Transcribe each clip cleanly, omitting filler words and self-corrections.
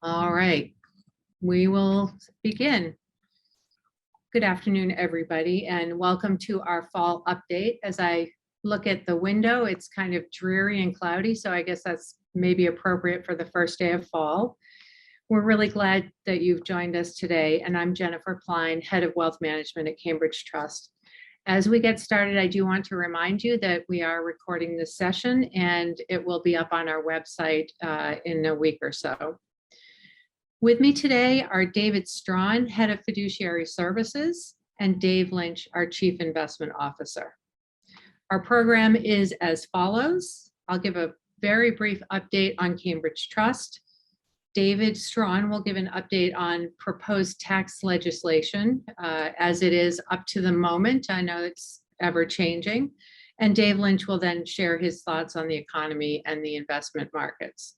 All right, we will begin. Good afternoon, everybody, and welcome to our fall update. As I look at the window, it's kind of dreary and cloudy, so I guess that's maybe appropriate for the first day of fall. We're really glad that you've joined us today, and I'm Jennifer Klein, Head of Wealth Management at Cambridge Trust. As we get started, I do want to remind you that we are recording this session and it will be up on our website in a week or so. With me today are David Strawn, Head of Fiduciary Services, and Dave Lynch, our Chief Investment Officer. Our program is as follows. I'll give a very brief update on Cambridge Trust. David Strawn will give an update on proposed tax legislation as it is up to the moment. I know it's ever changing. And Dave Lynch will then share his thoughts on the economy and the investment markets.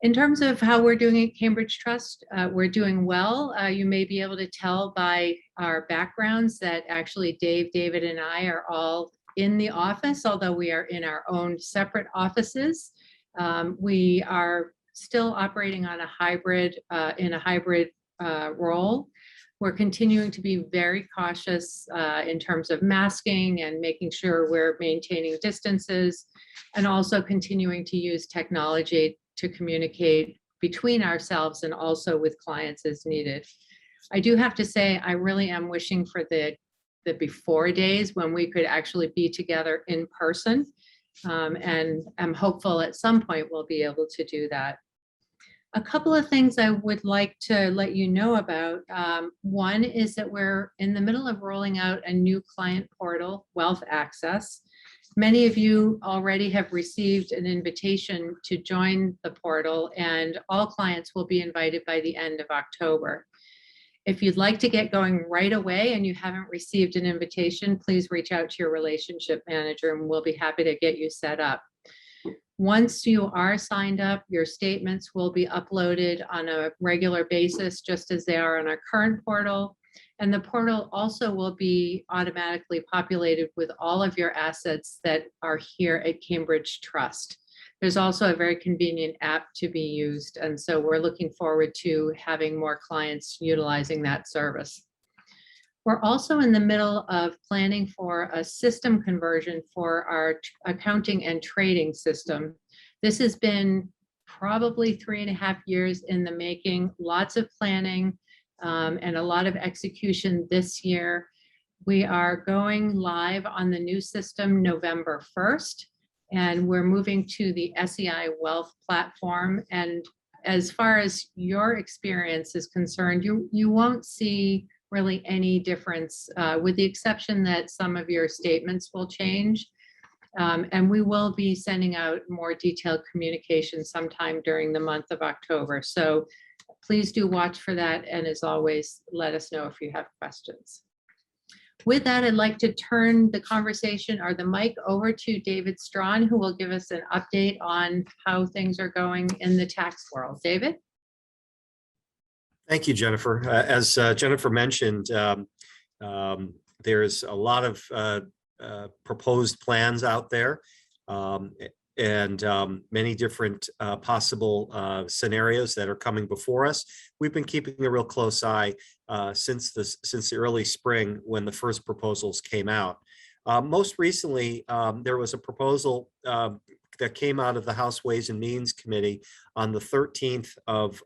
In terms of how we're doing at Cambridge Trust, we're doing well. You may be able to tell by our backgrounds that actually David, and I are all in the office, although we are in our own separate offices. We are still operating on a hybrid, role. We're continuing to be very cautious in terms of masking and making sure we're maintaining distances, and also continuing to use technology to communicate between ourselves and also with clients as needed. I do have to say, I really am wishing for the before days when we could actually be together in person. And I'm hopeful at some point we'll be able to do that. A couple of things I would like to let you know about. One is that we're in the middle of rolling out a new client portal, Wealth Access. Many of you already have received an invitation to join the portal, and all clients will be invited by the end of October. If you'd like to get going right away and you haven't received an invitation, please reach out to your relationship manager and we'll be happy to get you set up. Once you are signed up, your statements will be uploaded on a regular basis, just as they are on our current portal. And the portal also will be automatically populated with all of your assets that are here at Cambridge Trust. There's also a very convenient app to be used. And so we're looking forward to having more clients utilizing that service. We're also in the middle of planning for a system conversion for our accounting and trading system. This has been probably 3.5 years in the making, lots of planning and a lot of execution this year. We are going live on the new system November 1st, and we're moving to the SEI Wealth platform. And as far as your experience is concerned, you won't see really any difference, with the exception that some of your statements will change. And we will be sending out more detailed communication sometime during the month of October. So please do watch for that. And as always, let us know if you have questions. With that, I'd like to turn the conversation or the mic over to David Strawn, who will give us an update on how things are going in the tax world. David? Thank you, Jennifer. As Jennifer mentioned, there's a lot of proposed plans out there and many different possible scenarios that are coming before us. We've been keeping a real close eye since the early spring when the first proposals came out. Most recently, there was a proposal that came out of the House Ways and Means Committee on the 13th of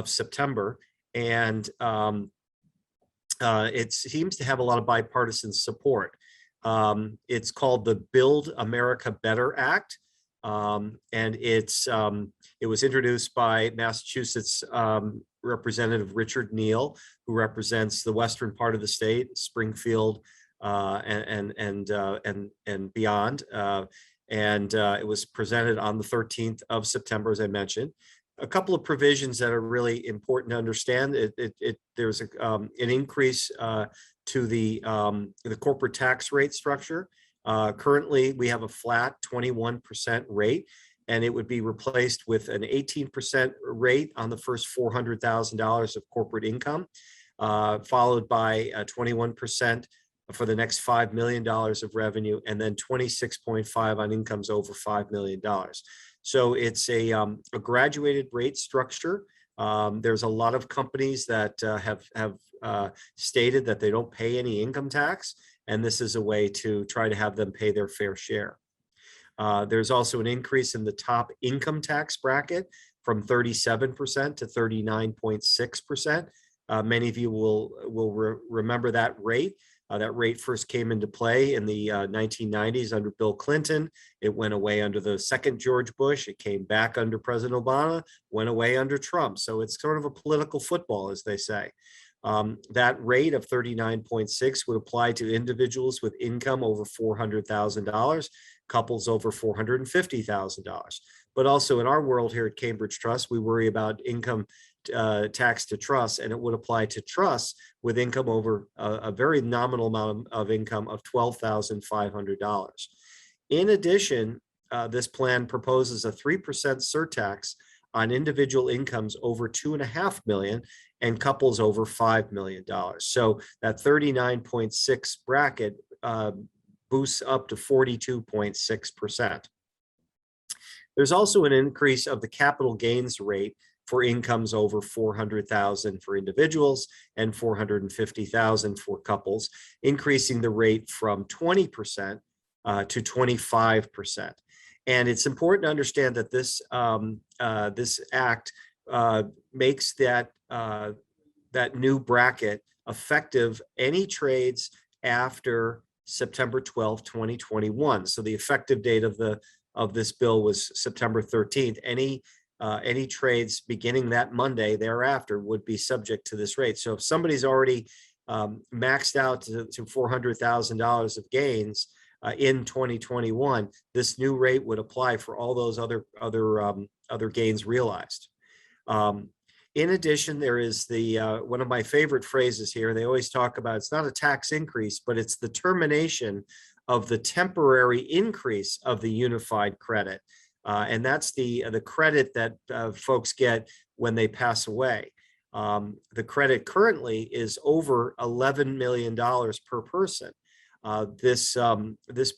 September, and it seems to have a lot of bipartisan support. It's called the Build America Better Act, and it was introduced by Massachusetts Representative Richard Neal, who represents the western part of the state, Springfield and beyond. It was presented on the 13th of September, as I mentioned. A couple of provisions that are really important to understand. There's an increase to the corporate tax rate structure. Currently, we have a flat 21% rate, and it would be replaced with an 18% rate on the first $400,000 of corporate income, followed by 21% for the next $5 million of revenue, and then 26.5% on incomes over $5 million. So it's a graduated rate structure. There's a lot of companies that have stated that they don't pay any income tax, and this is a way to try to have them pay their fair share. There's also an increase in the top income tax bracket from 37% to 39.6%. Many of you will remember that rate. That rate first came into play in the 1990s under Bill Clinton. It went away under the second George Bush. It came back under President Obama, went away under Trump. So it's sort of a political football, as they say. That rate of 39.6 would apply to individuals with income over $400,000, couples over $450,000. But also in our world here at Cambridge Trust, we worry about income tax to trusts, and it would apply to trusts with income over a very nominal amount of income of $12,500. In addition, this plan proposes a 3% surtax on individual incomes over $2.5 million and couples over $5 million. So that 39.6 bracket boosts up to 42.6%. There's also an increase of the capital gains rate for incomes over 400,000 for individuals and 450,000 for couples, increasing the rate from 20% to 25%. And it's important to understand that this this act makes that that new bracket effective any trades after September 12, 2021. So the effective date of this bill was September 13th. Any trades beginning that Monday thereafter would be subject to this rate. So if somebody's already maxed out to $400,000 of gains in 2021, this new rate would apply for all those other gains realized. In addition, there is the one of my favorite phrases here. They always talk about it's not a tax increase, but it's the termination of the temporary increase of the unified credit. And that's the credit that folks get when they pass away. The credit currently is over $11 million per person. This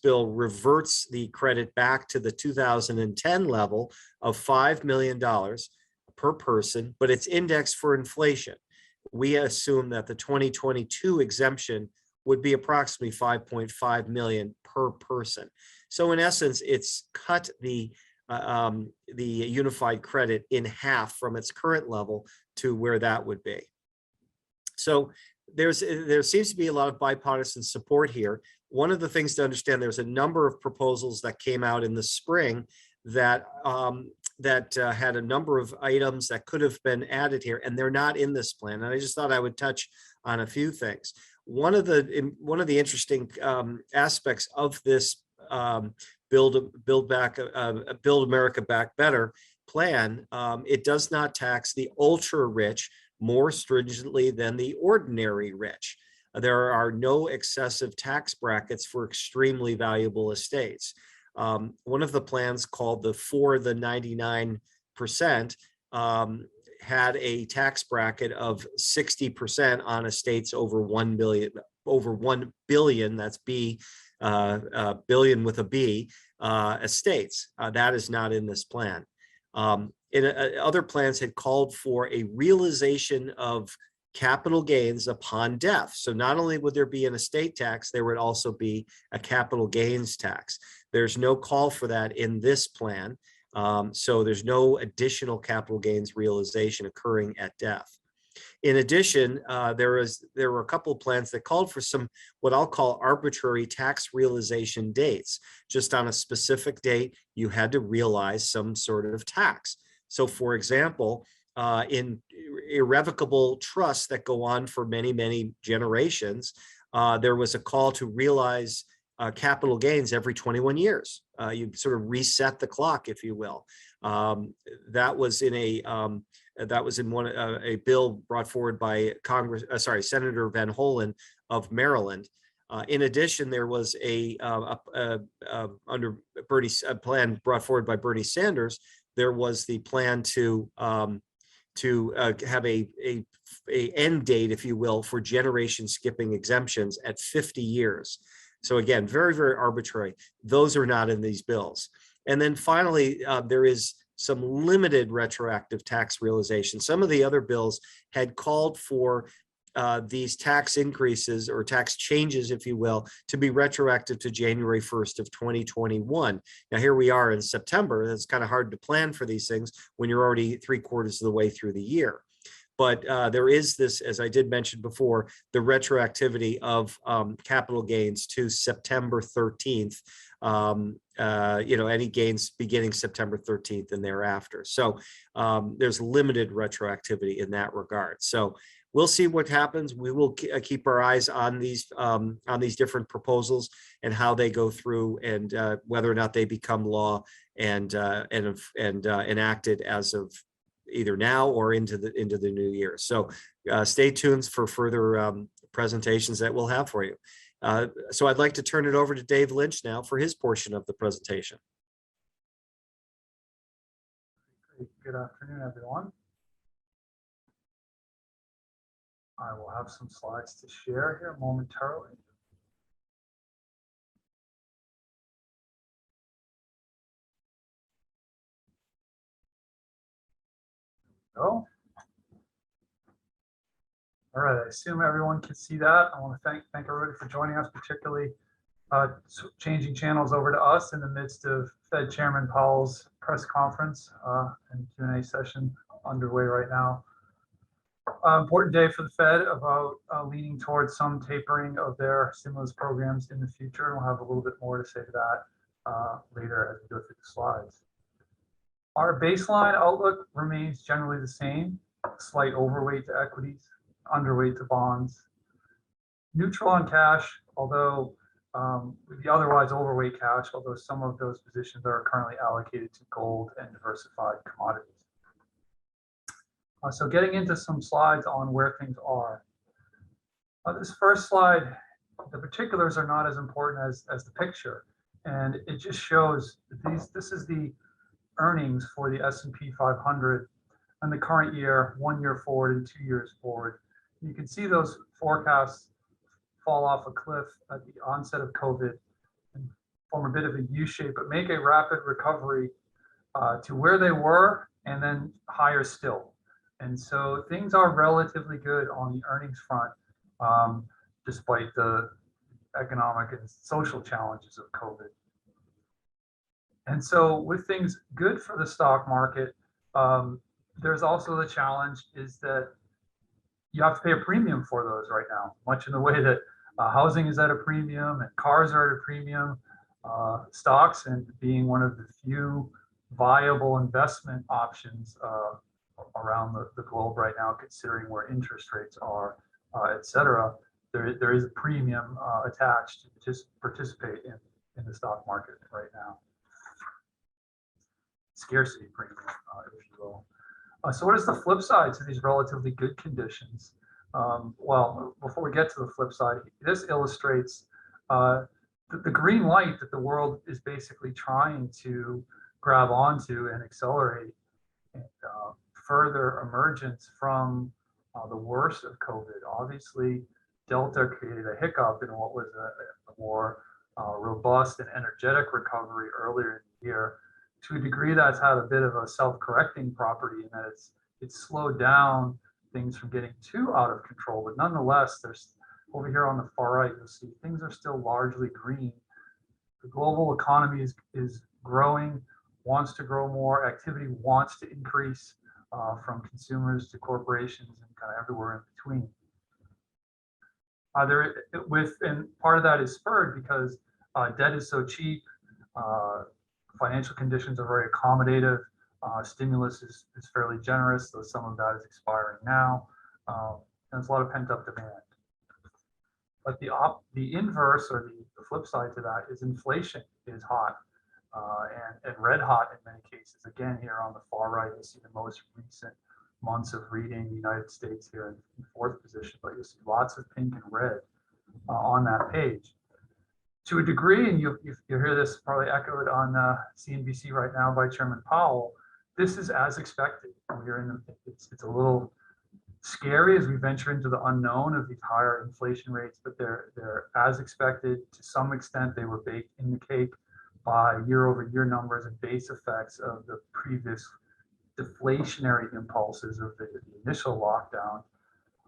bill reverts the credit back to the 2010 level of $5 million per person, but it's indexed for inflation. We assume that the 2022 exemption would be approximately 5.5 million per person. So in essence, it's cut the unified credit in half from its current level to where that would be. So there seems to be a lot of bipartisan support here. One of the things to understand, there's a number of proposals that came out in the spring that had a number of items that could have been added here, and they're not in this plan. And I just thought I would touch on a few things. One of the interesting aspects of this Build America Back Better plan, it does not tax the ultra rich more stringently than the ordinary rich. There are no excessive tax brackets for extremely valuable estates. One of the plans called for the 99% had a tax bracket of 60% on estates over 1 billion, that's billion with a B, estates. That is not in this plan. Other plans had called for a realization of capital gains upon death. So not only would there be an estate tax, there would also be a capital gains tax. There's no call for that in this plan. So there's no additional capital gains realization occurring at death. In addition, there were a couple of plans that called for some what I'll call arbitrary tax realization dates. Just on a specific date, you had to realize some sort of tax. So for example, in irrevocable trusts that go on for many, many generations, there was a call to realize capital gains every 21 years. You sort of reset the clock, if you will. That was in a bill brought forward by Senator Van Hollen of Maryland. In addition, there was under Bernie's plan brought forward by Bernie Sanders. There was the plan to have a end date, if you will, for generation skipping exemptions at 50 years. So again, very, very arbitrary. Those are not in these bills. And then finally, there is some limited retroactive tax realization. Some of the other bills had called for these tax increases or tax changes, if you will, to be retroactive to January 1st of 2021. Now, here we are in September. It's kind of hard to plan for these things when you're already 3/4 of the way through the year. But there is this, as I did mention before, the retroactivity of capital gains to September 13th. Any gains beginning September 13th and thereafter. So there's limited retroactivity in that regard. So we'll see what happens. We will keep our eyes on these different proposals and how they go through, and whether or not they become law and enacted as of either now or into the new year. So stay tuned for further presentations that we'll have for you. So I'd like to turn it over to Dave Lynch now for his portion of the presentation. Good afternoon, everyone. I will have some slides to share here momentarily. Go. All right, I assume everyone can see that. I want to thank everybody for joining us, particularly changing channels over to us in the midst of Fed Chairman Powell's press conference and Q&A session underway right now. Important day for the Fed about leaning towards some tapering of their stimulus programs in the future. And we'll have a little bit more to say to that later as we go through the slides. Our baseline outlook remains generally the same: slight overweight to equities, underweight to bonds, neutral on cash, although we'd be otherwise overweight cash, although some of those positions are currently allocated to gold and diversified commodities. So getting into some slides on where things are. This first slide, the particulars are not as important as the picture, and it just shows that this is the earnings for the S&P 500 and the current year, 1 year forward and 2 years forward. You can see those forecasts fall off a cliff at the onset of COVID and form a bit of a U shape, but make a rapid recovery to where they were and then higher still. And so things are relatively good on the earnings front, despite the economic and social challenges of COVID. And so with things good for the stock market, there's also the challenge is that you have to pay a premium for those right now, much in the way that housing is at a premium and cars are at a premium. Stocks, and being one of the few viable investment options around the globe right now, considering where interest rates are, et cetera, there is a premium attached to participate in the stock market right now. Scarcity premium, if you will. So what is the flip side to these relatively good conditions? Well, before we get to the flip side, this illustrates the green light that the world is basically trying to grab onto and accelerate further emergence from the worst of COVID. Obviously, Delta created a hiccup in what was a more robust and energetic recovery earlier in the year. To a degree, that's had a bit of a self-correcting property in that it's slowed down things from getting too out of control. But nonetheless, there's over here on the far right, you'll see things are still largely green. The global economy is growing, wants to grow more, activity wants to increase from consumers to corporations and kind of everywhere in between. And part of that is spurred because debt is so cheap, financial conditions are very accommodative, stimulus is fairly generous, though some of that is expiring now, and there's a lot of pent-up demand. But the inverse, or the flip side to that, is inflation is hot, and red hot in many cases. Again, here on the far right, you see the most recent months of reading. The United States here in fourth position, but you'll see lots of pink and red on that page. To a degree, and you hear this probably echoed on CNBC right now by Chairman Powell, this is as expected. It's a little scary as we venture into the unknown of these higher inflation rates, but they're as expected. To some extent, they were baked in the cake by year-over-year numbers and base effects of the previous deflationary impulses of the initial lockdown.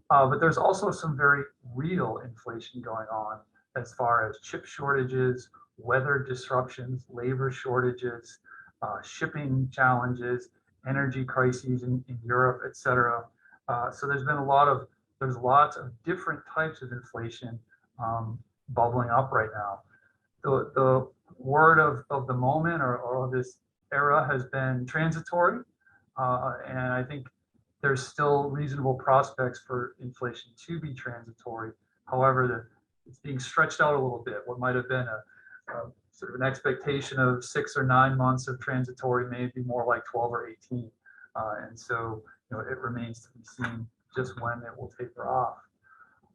But there's also some very real inflation going on as far as chip shortages, weather disruptions, labor shortages, shipping challenges, energy crises in Europe, et cetera. So there's lots of different types of inflation bubbling up right now. The word of the moment or this era has been transitory. And I think there's still reasonable prospects for inflation to be transitory. However, it's being stretched out a little bit. What might have been a sort of an expectation of 6 or 9 months of transitory may be more like 12 or 18. And so, it remains to be seen just when it will taper off.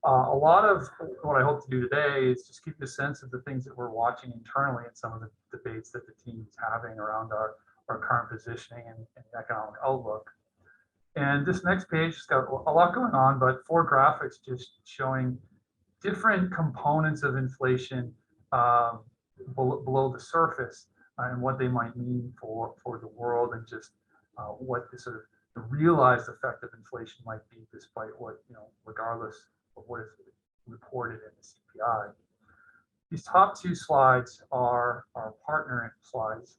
A lot of what I hope to do today is just keep a sense of the things that we're watching internally in some of the debates that the team is having around our current positioning and economic outlook. And this next page has got a lot going on, but 4 graphics just showing different components of inflation below the surface and what they might mean for the world and just what the sort of the realized effect of inflation might be, despite what, regardless of what is reported in the CPI. These top 2 slides are our partner slides.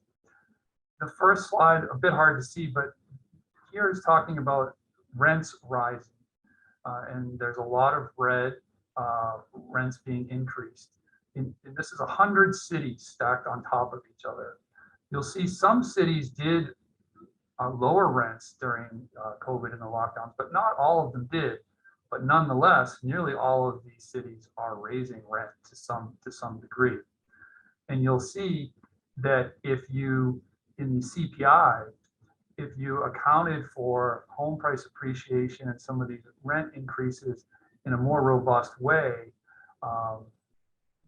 The first slide, a bit hard to see, but here is talking about rents rising. And there's a lot of red, rents being increased. And this is 100 cities stacked on top of each other. You'll see some cities did lower rents during COVID and the lockdowns, but not all of them did. But nonetheless, nearly all of these cities are raising rent to some degree. And you'll see that if you, in the CPI, if you accounted for home price appreciation and some of these rent increases in a more robust way,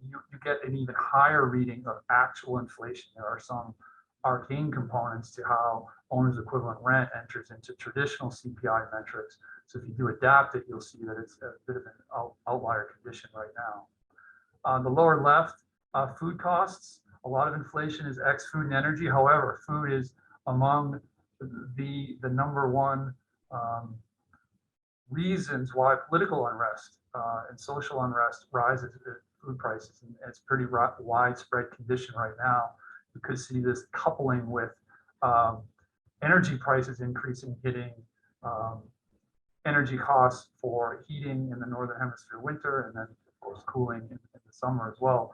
you get an even higher reading of actual inflation. There are some arcane components to how owner's equivalent rent enters into traditional CPI metrics. So if you do adapt it, you'll see that it's a bit of an outlier condition right now. On the lower left, food costs. A lot of inflation is ex food and energy. However, food is among the number one reasons why political unrest and social unrest rises food prices. And it's pretty widespread condition right now. You could see this coupling with energy prices increasing, hitting energy costs for heating in the Northern Hemisphere winter, and then of course cooling in the summer as well.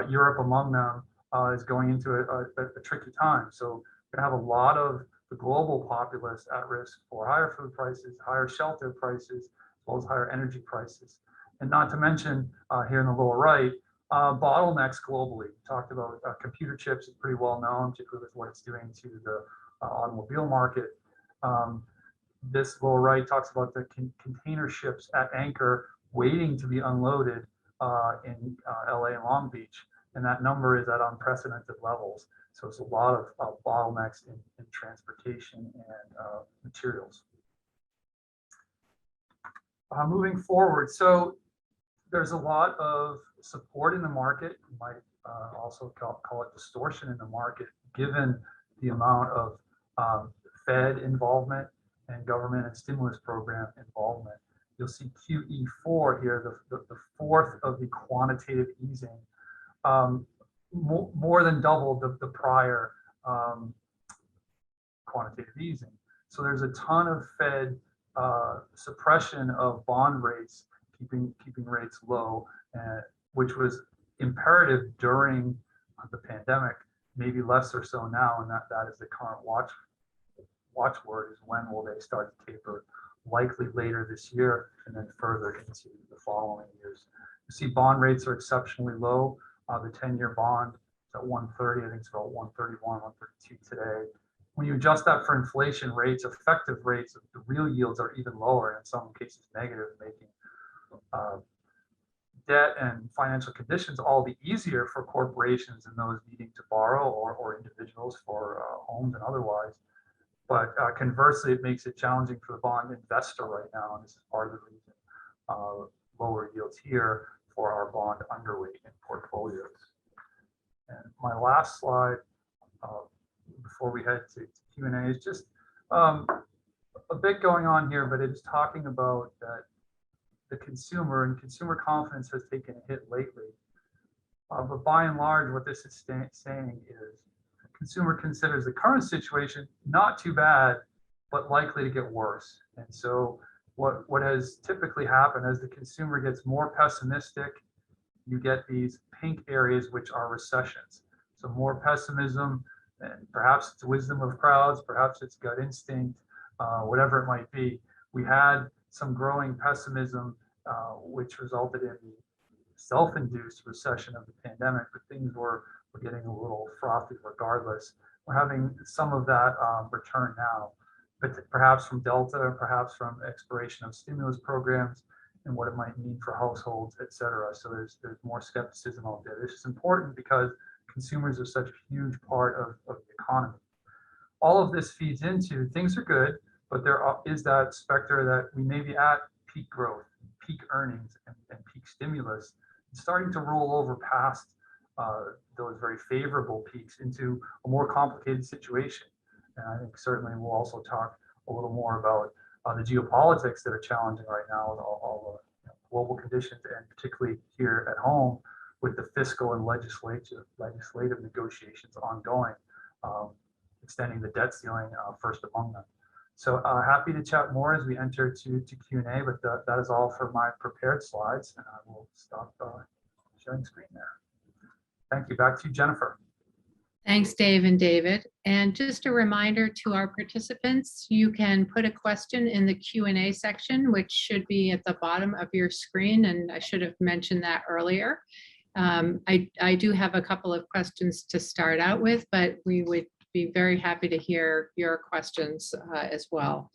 Europe among them is going into a tricky time. So we're gonna have a lot of the global populace at risk for higher food prices, higher shelter prices, as well as higher energy prices. And not to mention here in the lower right, bottlenecks globally. We talked about computer chips is pretty well known, particularly with what it's doing to the automobile market. This lower right talks about the container ships at anchor waiting to be unloaded in LA and Long Beach. And that number is at unprecedented levels. So it's a lot of bottlenecks in transportation and materials. Moving forward, so there's a lot of support in the market. You might also call it distortion in the market, given the amount of Fed involvement and government and stimulus program involvement. You'll see QE4 here, the fourth of the quantitative easing, more than doubled the prior quantitative easing. So there's a ton of Fed suppression of bond rates, keeping rates low, which was imperative during the pandemic, maybe less or so now, and that is the current watchword is when will they start to taper, likely later this year and then further into the following years. You see bond rates are exceptionally low. The 10-year bond is at 130, I think it's about 131, 132 today. When you adjust that for inflation rates, effective rates, the real yields are even lower, and in some cases negative, making debt and financial conditions all the easier for corporations and those needing to borrow or individuals for homes and otherwise. But conversely, it makes it challenging for the bond investor right now, and this is part of the reason lower yields here for our bond underweight in portfolios. And my last slide before we head to Q&A is just a bit going on here, but it is talking about that the consumer and consumer confidence has taken a hit lately. But by and large, what this is saying is the consumer considers the current situation not too bad, but likely to get worse. And so what has typically happened as the consumer gets more pessimistic, you get these pink areas, which are recessions. So more pessimism, and perhaps it's wisdom of crowds, perhaps it's gut instinct, whatever it might be. We had some growing pessimism, which resulted in the self-induced recession of the pandemic, but things were getting a little frothy regardless. We're having some of that return now, but perhaps from Delta, perhaps from expiration of stimulus programs and what it might mean for households, et cetera. So there's more skepticism out there. This is important because consumers are such a huge part of the economy. All of this feeds into things are good, but there is that specter that we may be at peak growth, peak earnings, and peak stimulus, starting to roll over past those very favorable peaks into a more complicated situation. And I think certainly we'll also talk a little more about the geopolitics that are challenging right now with all the global conditions, and particularly here at home with the fiscal and legislative negotiations ongoing, extending the debt ceiling first among them. So happy to chat more as we enter to Q&A, but that is all for my prepared slides, and I will stop sharing screen there. Thank you. Back to you, Jennifer. Thanks, Dave and David. And just a reminder to our participants, you can put a question in the Q&A section, which should be at the bottom of your screen, and I should have mentioned that earlier. I do have a couple of questions to start out with, but we would be very happy to hear your questions as well.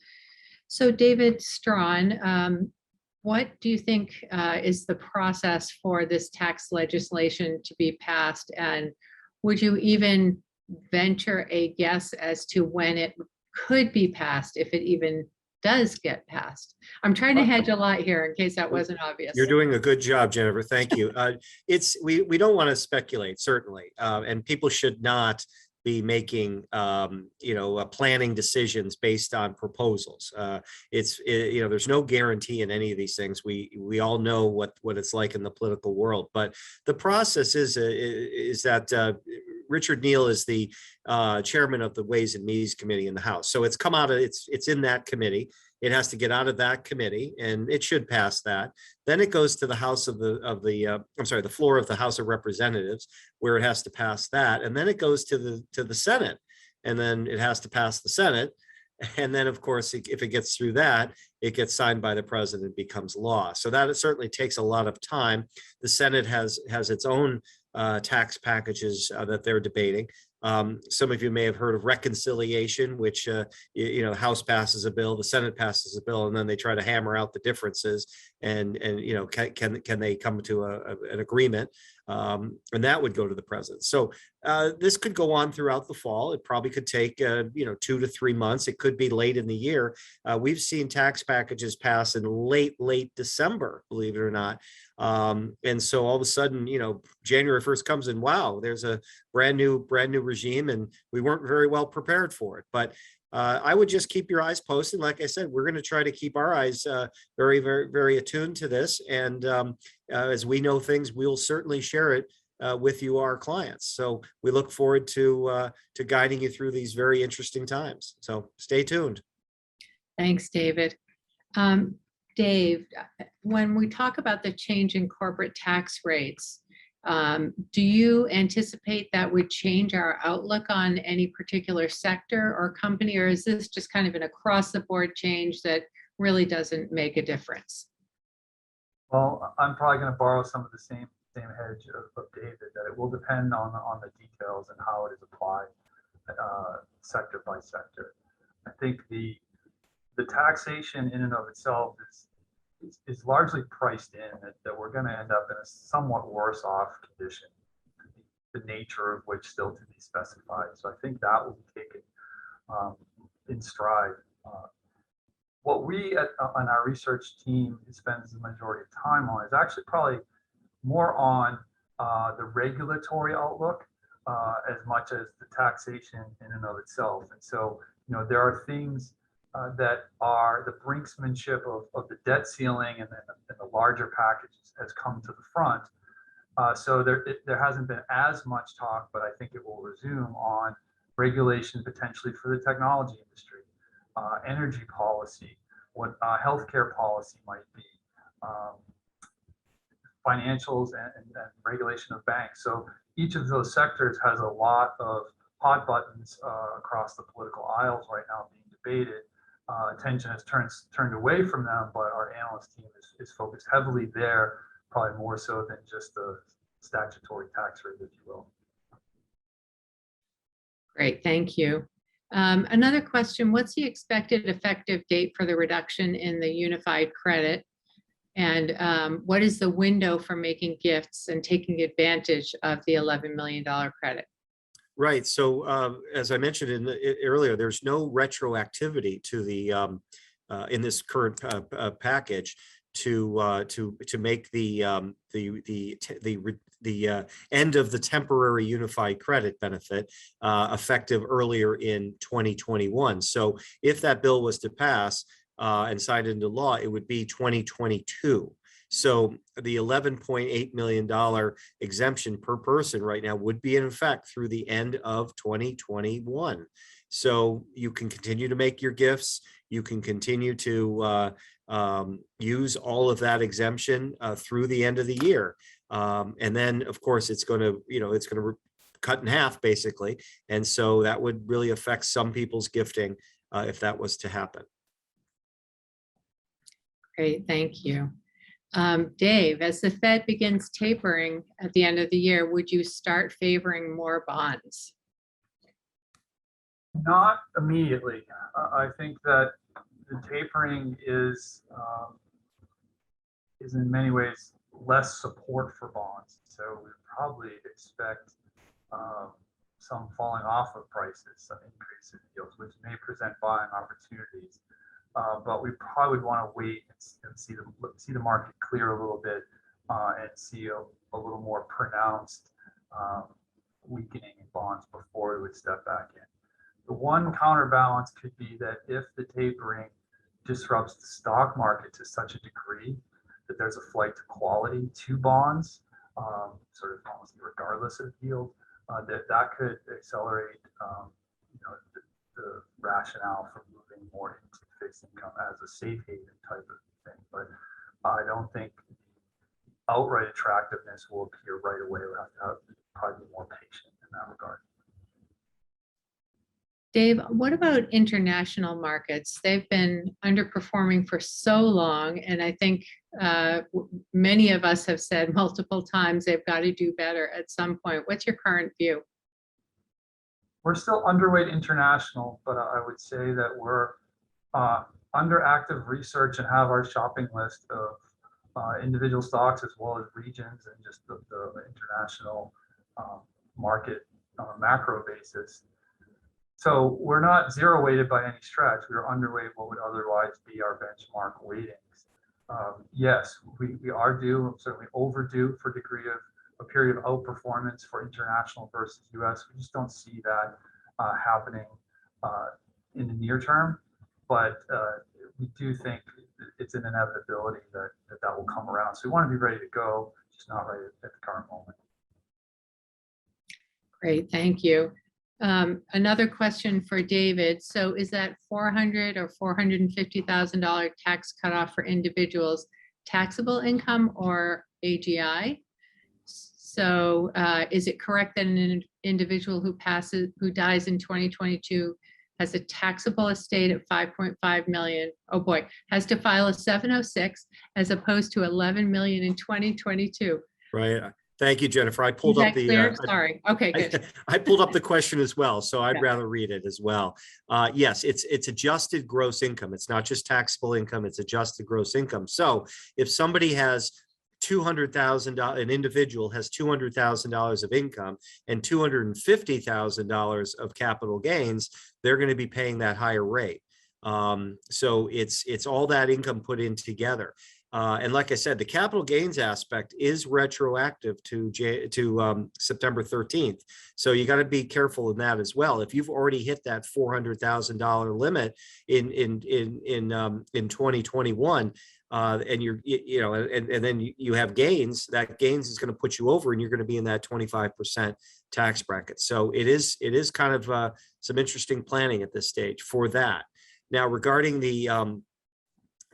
So David Strawn, what do you think is the process for this tax legislation to be passed? And would you even venture a guess as to when it could be passed, if it even does get passed? I'm trying to hedge a lot here in case that wasn't obvious. You're doing a good job, Jennifer. Thank you. We don't want to speculate, certainly, and people should not be making planning decisions based on proposals. There's no guarantee in any of these things. We all know what it's like in the political world, but the process is that Richard Neal is the chairman of the Ways and Means Committee in the House. So it's come out of it's in that committee. It has to get out of that committee, and it should pass that. Then it goes to the the floor of the House of Representatives, where it has to pass that, and then it goes to the Senate, and then it has to pass the Senate, and then of course, if it gets through that, it gets signed by the president, becomes law. So that it certainly takes a lot of time. The Senate has its own tax packages that they're debating. Some of you may have heard of reconciliation, which the House passes a bill, the Senate passes a bill, and then they try to hammer out the differences and can they come to an agreement, and that would go to the president. So this could go on throughout the fall. It probably could take 2 to 3 months. It could be late in the year. We've seen tax packages pass in late December, believe it or not. And so all of a sudden, January 1st comes and wow, there's a brand new regime, and we weren't very well prepared for it. But I would just keep your eyes posted. Like I said, we're going to try to keep our eyes very, very, very attuned to this. And as we know things, we'll certainly share it with you, our clients. So we look forward to guiding you through these very interesting times. So stay tuned. Thanks, David. Dave, when we talk about the change in corporate tax rates, do you anticipate that would change our outlook on any particular sector or company, or is this just kind of an across-the-board change that really doesn't make a difference? Well, I'm probably going to borrow some of the same hedge of David, that it will depend on the details and how it is applied sector by sector. I think the taxation in and of itself is largely priced in, that we're going to end up in a somewhat worse off condition, the nature of which still to be specified. So I think that will be taken in stride. What we on our research team spends the majority of time on is actually probably more on the regulatory outlook. as much as the taxation in and of itself. And so, there are things that are the brinksmanship of the debt ceiling and the larger packages has come to the front. So there hasn't been as much talk, but I think it will resume on regulation potentially for the technology industry, energy policy, what healthcare policy might be, financials and regulation of banks. So each of those sectors has a lot of hot buttons across the political aisles right now being debated. Attention has turned away from them, but our analyst team is focused heavily there, probably more so than just the statutory tax rate, if you will. Great, thank you. Another question, what's the expected effective date for the reduction in the unified credit? And what is the window for making gifts and taking advantage of the $11 million credit? Right. So as I mentioned earlier, there's no retroactivity to the in this current package to make the end of the temporary unified credit benefit effective earlier in 2021. So if that bill was to pass and signed into law, it would be 2022. So the $11.8 million exemption per person right now would be in effect through the end of 2021. So you can continue to make your gifts. You can continue to use all of that exemption through the end of the year. And then, of course, it's going to cut in half, basically. And so that would really affect some people's gifting if that was to happen. Great, thank you. Dave, as the Fed begins tapering at the end of the year, would you start favoring more bonds? Not immediately. I think that the tapering is in many ways less support for bonds. So we probably expect some falling off of prices, some increase in yields, which may present buying opportunities. But we probably would want to wait and see the market clear a little bit and see a little more pronounced weakening in bonds before we would step back in. The one counterbalance could be that if the tapering disrupts the stock market to such a degree that there's a flight to quality to bonds, sort of almost regardless of yield, that could accelerate the rationale for moving more into fixed income as a safe haven type of thing. But I don't think the outright attractiveness will appear right away. We'll have to probably be more patient in that regard. Dave, what about international markets? They've been underperforming for so long, and I think many of us have said multiple times they've got to do better at some point. What's your current view? We're still underweight international, but I would say that we're under active research and have our shopping list of individual stocks as well as regions and just the international market on a macro basis. So we're not zero weighted by any stretch. We're underweight what would otherwise be our benchmark weightings. Yes, we are due, certainly overdue for degree of a period of outperformance for international versus US. We just don't see that happening in the near term, but we do think it's an inevitability that will come around. So we want to be ready to go, just not right at the current moment. Great, thank you. Another question for David. So is that $400,000 or $450,000 tax cutoff for individuals taxable income or AGI? So is it correct that an individual who dies in 2022 has a taxable estate of 5.5 million, oh boy, has to file a 706 as opposed to 11 million in 2022? Right. Thank you, Jennifer. I pulled up the. Sorry. Okay, good. I pulled up the question as well, so I'd Yeah. rather read it as well. Yes, it's adjusted gross income. It's not just taxable income. It's adjusted gross income. So if somebody has $200,000, an individual has $200,000 of income and $250,000 of capital gains, they're going to be paying that higher rate. So it's all that income put in together. And like I said, the capital gains aspect is retroactive to September 13th. So you got to be careful in that as well. If you've already hit that $400,000 limit in 2021, and and then you have gains, that gains is going to put you over, and you're going to be in that 25% tax bracket. So it is kind of some interesting planning at this stage for that. Now, regarding the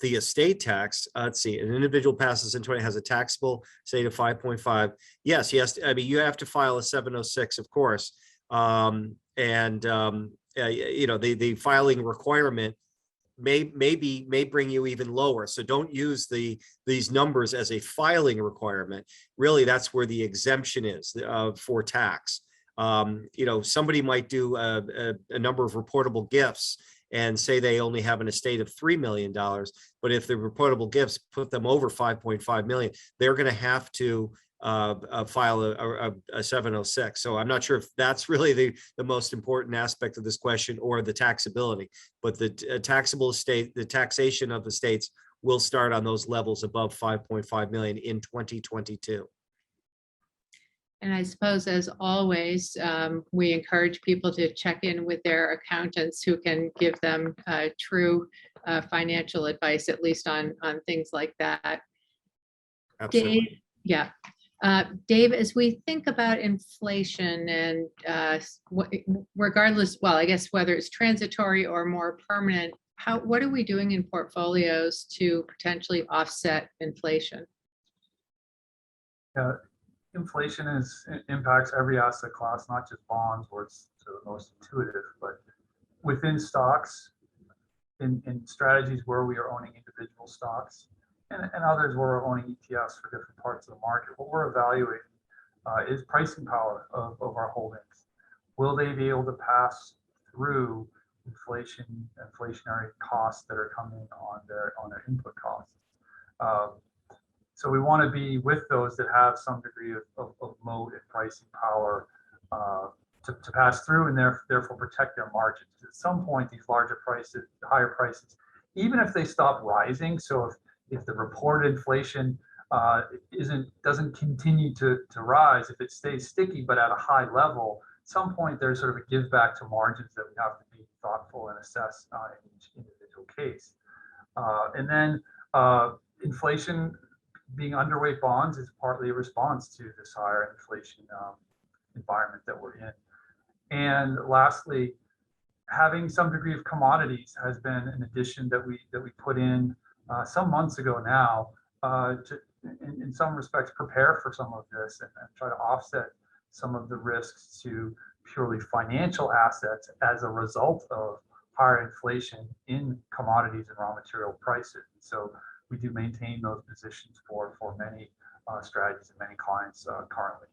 estate tax, let's see, an individual passes into it, has a taxable estate of 5.5. Yes, I mean, you have to file a 706, of course. The filing requirement may bring you even lower. So don't use these numbers as a filing requirement. Really, that's where the exemption is for tax. Somebody might do a number of reportable gifts and say they only have an estate of $3 million, but if the reportable gifts put them over 5.5 million, they're going to have to file a 706. So I'm not sure if that's really the most important aspect of this question, or the taxability, but the taxable estate, the taxation of estates will start on those levels above 5.5 million in 2022. And I suppose, as always, we encourage people to check in with their accountants who can give them true financial advice, at least on things like that. Absolutely. Dave, yeah. Dave, as we think about inflation and regardless, well, I guess whether it's transitory or more permanent, what are we doing in portfolios to potentially offset inflation? Inflation impacts every asset class, not just bonds, where it's sort of the most intuitive, but within stocks, in strategies where we are owning individual stocks, and others where we're owning ETFs for different parts of the market. What we're evaluating is pricing power of our holdings. Will they be able to pass through inflationary costs that are coming on their input costs? So we want to be with those that have some degree of moat and pricing power to pass through, and therefore protect their margins. At some point, these higher prices, even if they stop rising, so if the reported inflation doesn't continue to rise, if it stays sticky but at a high level, at some point there's sort of a give back to margins that we have to be thoughtful and assess in each individual case. And then inflation, being underweight bonds is partly a response to this higher inflation environment that we're in. And lastly, having some degree of commodities has been an addition that we put in some months ago now to, in some respects, prepare for some of this and try to offset some of the risks to purely financial assets as a result of higher inflation in commodities and raw material prices. So we do maintain those positions for many strategies and many clients currently.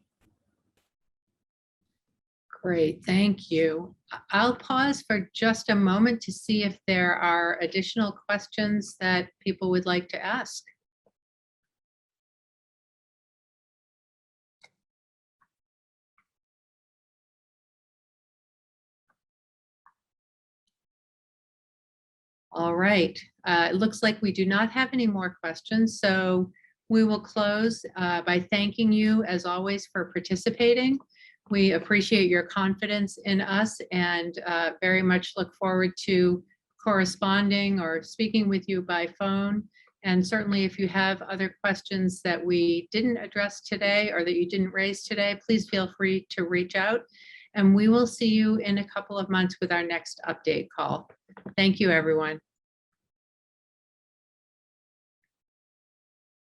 Great, thank you. I'll pause for just a moment to see if there are additional questions that people would like to ask. All right, it looks like we do not have any more questions, so we will close by thanking you, as always, for participating. We appreciate your confidence in us and very much look forward to corresponding or speaking with you by phone. And certainly, if you have other questions that we didn't address today or that you didn't raise today, please feel free to reach out. And we will see you in a couple of months with our next update call. Thank you, everyone.